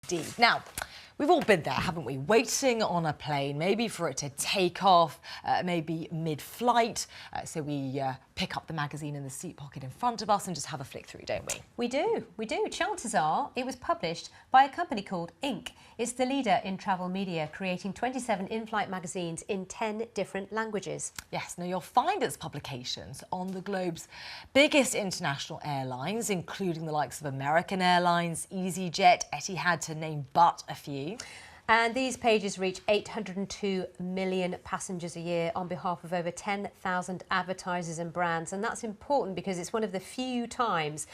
indeed. Now, we've all been there, haven't we? Waiting on a plane, maybe for it to take off, maybe mid-flight. So we pick up the magazine in the seat pocket in front of us and just have a flick through, don't we? We do. Chances are it was published by a company called Ink. It's the leader in travel media, creating 27 in-flight magazines in 10 different languages. Yes, now you'll find its publications on the globe's biggest international airlines, including the likes of American Airlines, EasyJet, Etihad, to name but a few. And these pages reach 802 million passengers a year on behalf of over 10,000 advertisers and brands. And that's important because it's one of the few times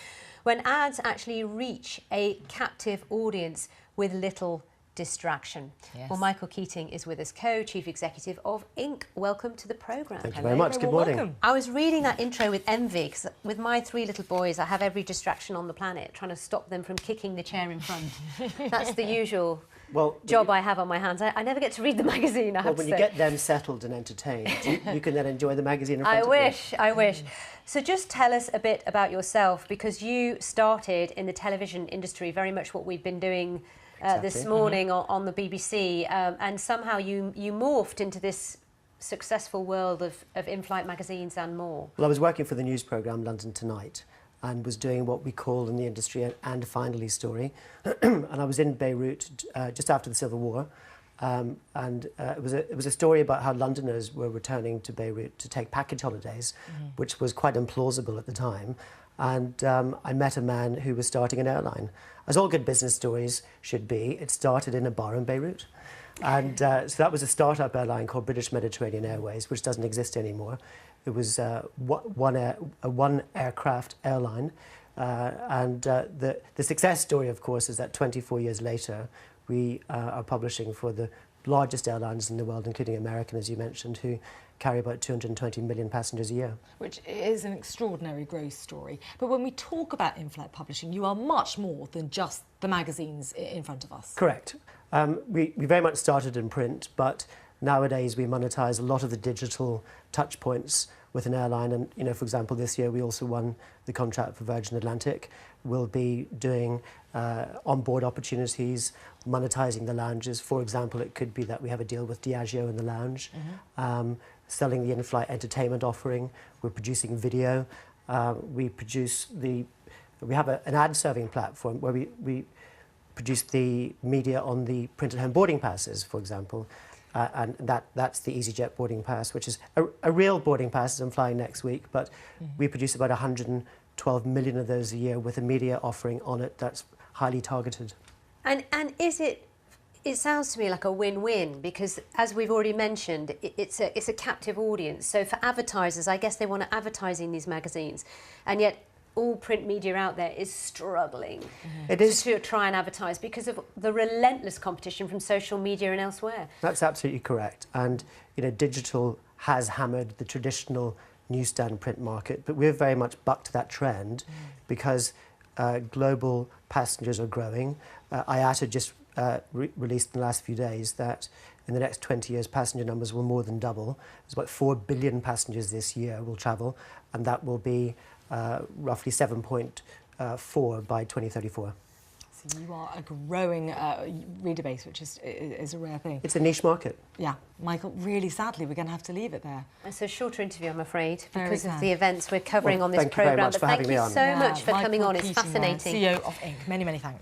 when ads actually reach a captive audience with little distraction. Yes. Well, Michael Keating is with us, Co-Chief Executive of Ink. Welcome to the programme. Thank you very much. Good morning. Welcome. I was reading that intro with envy because with my 3 little boys, I have every distraction on the planet, trying to stop them from kicking the chair in front. That's the usual job I have on my hands. I never get to read the magazine, I have to say. When you get them settled and entertained, you can then enjoy the magazine in front of you. I wish. So just tell us a bit about yourself, because you started in the television industry, very much what we've been doing this morning on the BBC, and somehow you morphed into this successful world of in-flight magazines and more. Well, I was working for the news programme London Tonight and was doing what we call in the industry an "and finally" story. And I was in Beirut just after the Civil War, and it was a story about how Londoners were returning to Beirut to take package holidays, which was quite implausible at the time. And I met a man who was starting an airline. As all good business stories should be, it started in a bar in Beirut. And so that was a start-up airline called British Mediterranean Airways, which doesn't exist anymore. It was a one-aircraft airline. The success story, of course, is that 24 years later, we are publishing for the largest airlines in the world, including American, as you mentioned, who carry about 220 million passengers a year. Which is an extraordinary growth story. But when we talk about in-flight publishing, you are much more than just the magazines in front of us. Correct. We very much started in print, but nowadays we monetize a lot of the digital touch points with an airline. And, you know, for example, this year we also won the contract for Virgin Atlantic. We'll be doing on-board opportunities, monetizing the lounges. For example, it could be that we have a deal with Diageo in the lounge, selling the in-flight entertainment offering. We're producing video. We have an ad-serving platform where we produce the media on the printed home boarding passes, for example. And that's the EasyJet boarding pass, which is a real boarding pass, as I'm flying next week, but we produce about 112 million of those a year with a media offering on it that's highly targeted. And is it sounds to me like a win-win, because as we've already mentioned, it's a captive audience. So for advertisers, I guess they want to advertise in these magazines, and yet all print media out there is struggling to try and advertise because of the relentless competition from social media and elsewhere. That's absolutely correct. And, you know, digital has hammered the traditional newsstand print market, but we've very much bucked that trend because global passengers are growing. IATA just released in the last few days that in the next 20 years passenger numbers will more than double. There's about 4 billion passengers this year will travel, and that will be roughly 7.4 by 2034. So you are a growing reader base, which is a rare thing. It's a niche market. Yeah. Michael, really sadly, we're going to have to leave it there. It's a shorter interview, I'm afraid, Very because sad. of the events we're covering on this thank you very programme. much But for thank having me you on. so much for coming Michael on. It's Keating, fascinating. CEO of Ink. Many, many thanks.